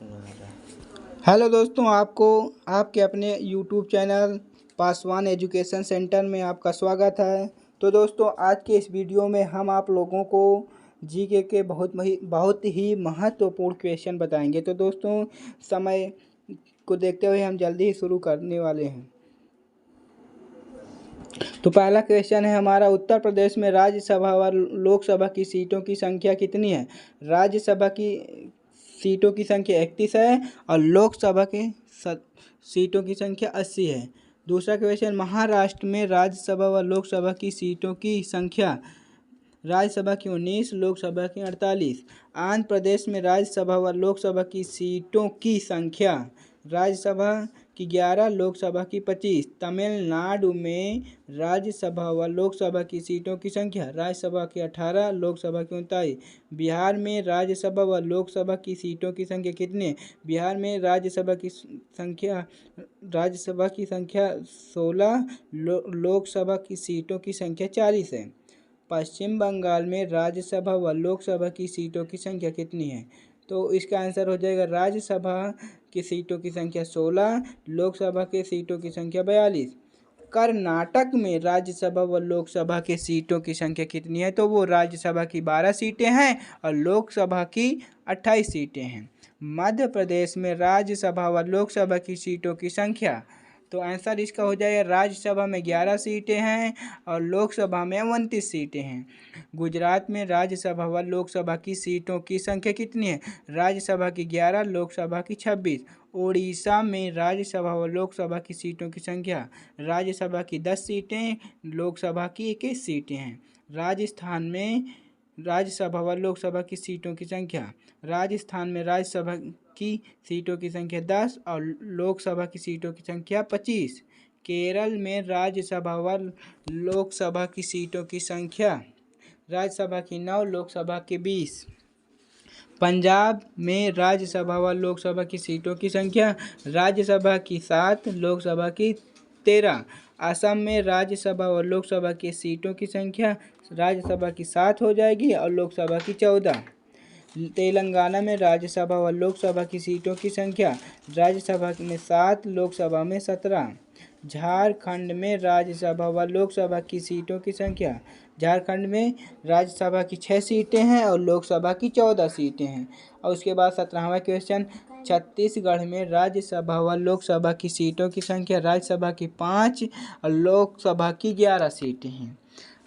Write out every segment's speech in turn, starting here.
Hello दोस्तों, आपको आपके अपने YouTube channel Paswan education centre में आपका स्वागत है। तो दोस्तों, आज के इस वीडियो में हम आप लोगों को जीके के बहुत ही महत्वपूर्ण क्वेश्चन बताएंगे। तो दोस्तों, समय को देखते हुए हम जल्दी ही शुरू करने वाले हैं। तो पहला क्वेश्चन है हमारा, उत्तर प्रदेश में राज्यसभा व लोकसभा की सीटों की संख्या कितनी है? राज्यसभा की सीटों की संख्या 31 है और लोकसभा के सीटों की संख्या 80 है। दूसरा क्वेश्चन, महाराष्ट्र में राज्यसभा व लोकसभा की सीटों की संख्या राज्यसभा की 19, लोकसभा की 48। आंध्र प्रदेश में राज्यसभा व लोकसभा की सीटों की संख्या राज्यसभा की 11, लोकसभा की 25। तमिलनाडु में राज्यसभा व लोकसभा की सीटों की संख्या राज्यसभा की 18, लोकसभा की 39। बिहार में राज्यसभा व लोकसभा की सीटों की संख्या कितनी? बिहार में राज्यसभा की संख्या 16, लोकसभा की सीटों की संख्या 40 है। पश्चिम बंगाल में राज्यसभा व लोकसभा की सीटों की संख्या कितनी है? तो इसका आंसर हो जाएगा राज्यसभा की सीटों की संख्या 16, लोकसभा के सीटों की संख्या 42। कर्नाटक में राज्यसभा व लोकसभा के सीटों की संख्या कितनी है? तो वो राज्यसभा की 12 सीटें हैं और लोकसभा की 28 सीटें हैं। मध्य प्रदेश में राज्यसभा व लोकसभा की सीटों की संख्या, तो आंसर इसका हो जाएगा राज्यसभा में 11 सीटें हैं और लोकसभा में 29 सीटें हैं। गुजरात में राज्यसभा व लोकसभा की सीटों की संख्या कितनी है? राज्यसभा की 11, लोकसभा की 26। उड़ीसा में राज्यसभा व लोकसभा की सीटों की संख्या राज्यसभा की 10 सीटें, लोकसभा की 21 सीटें हैं। राजस्थान में राज्यसभा व लोकसभा की सीटों की संख्या, राजस्थान में राज्यसभा की सीटों की संख्या 10 और लोकसभा की सीटों की संख्या 25। केरल में राज्यसभा व लोकसभा की सीटों की संख्या राज्यसभा की 9, लोकसभा की 20। पंजाब में राज्यसभा व लोकसभा की सीटों की संख्या राज्यसभा की 7, लोकसभा की 13। असम में राज्यसभा व लोकसभा की सीटों की संख्या राज्यसभा की 7 हो जाएगी और लोकसभा की 14। तेलंगाना में राज्यसभा व लोकसभा की सीटों की संख्या राज्यसभा में 7, लोकसभा में 17। झारखंड में राज्यसभा व लोकसभा की सीटों की संख्या, झारखंड में राज्यसभा की 6 सीटें हैं और लोकसभा की 14 सीटें हैं। और उसके बाद 17वां क्वेश्चन, छत्तीसगढ़ में राज्यसभा व लोकसभा की सीटों की संख्या राज्यसभा की 5 और लोकसभा की 11 सीटें हैं।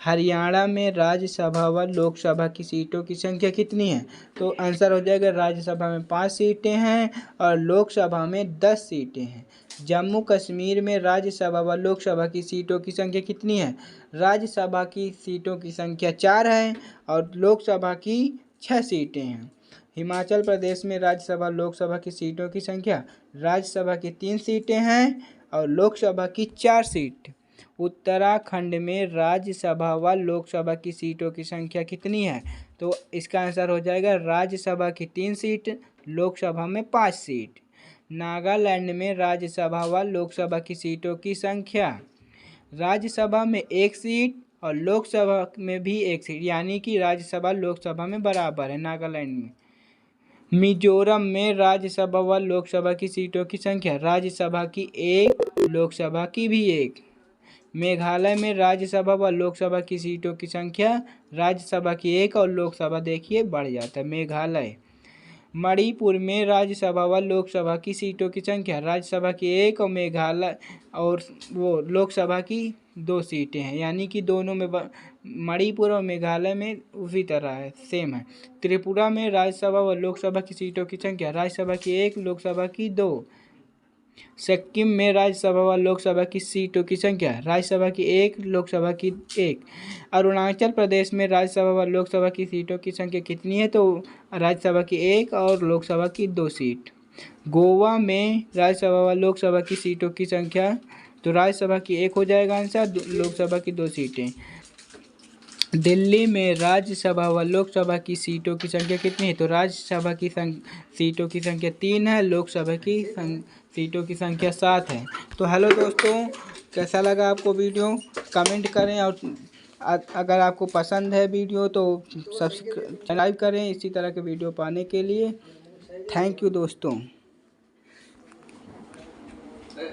हरियाणा में राज्यसभा व लोकसभा की सीटों की संख्या कितनी है? तो आंसर हो जाएगा राज्यसभा में 5 सीटें हैं और लोकसभा में 10 सीटें हैं। जम्मू कश्मीर में राज्यसभा व लोकसभा की सीटों की संख्या कितनी है? राज्यसभा की सीटों की संख्या 4 है और लोकसभा की 6 सीटें हैं। हिमाचल प्रदेश में राज्यसभा लोकसभा की सीटों की संख्या राज्यसभा की 3 सीटें हैं और लोकसभा की 4 सीट। उत्तराखंड में राज्यसभा व लोकसभा की सीटों की संख्या कितनी है? तो इसका आंसर हो जाएगा राज्यसभा की 3 सीट, लोकसभा में 5 सीट। नागालैंड में राज्यसभा व लोकसभा की सीटों की संख्या राज्यसभा में 1 सीट और लोकसभा में भी 1 सीट, यानी कि राज्यसभा लोकसभा में बराबर है नागालैंड में। मिजोरम में राज्यसभा व लोकसभा की सीटों की संख्या राज्यसभा की 1, लोकसभा की भी 1। मेघालय में राज्यसभा व लोकसभा की सीटों की संख्या राज्यसभा की 1 और लोकसभा देखिए बढ़ जाता है मेघालय। मणिपुर में राज्यसभा व लोकसभा की सीटों की संख्या राज्यसभा की 1 और मेघालय और वो लोकसभा की 2 सीटें हैं, यानी कि दोनों में मणिपुर और मेघालय में उसी तरह है, सेम है। त्रिपुरा में राज्यसभा व लोकसभा की सीटों की संख्या राज्यसभा की 1, लोकसभा की 2। सिक्किम में राज्यसभा व लोकसभा की सीटों की संख्या राज्यसभा की 1, लोकसभा की 1। अरुणाचल प्रदेश में राज्यसभा व लोकसभा की सीटों की संख्या कितनी है? तो राज्यसभा की 1 और लोकसभा की 2 सीट। गोवा में राज्यसभा व लोकसभा की सीटों की संख्या, तो राज्यसभा की 1 हो जाएगा आंसर, लोकसभा की 2 सीटें। दिल्ली में राज्यसभा व लोकसभा की सीटों की संख्या कितनी है? तो राज्यसभा की सीटों की संख्या 3 है, लोकसभा की सीटों की संख्या 7 है। तो हेलो दोस्तों, कैसा लगा आपको वीडियो? कमेंट करें और अगर आपको पसंद है वीडियो तो सब्सक्राइब करें इसी तरह के वीडियो पाने के लिए। थैंक यू दोस्तों।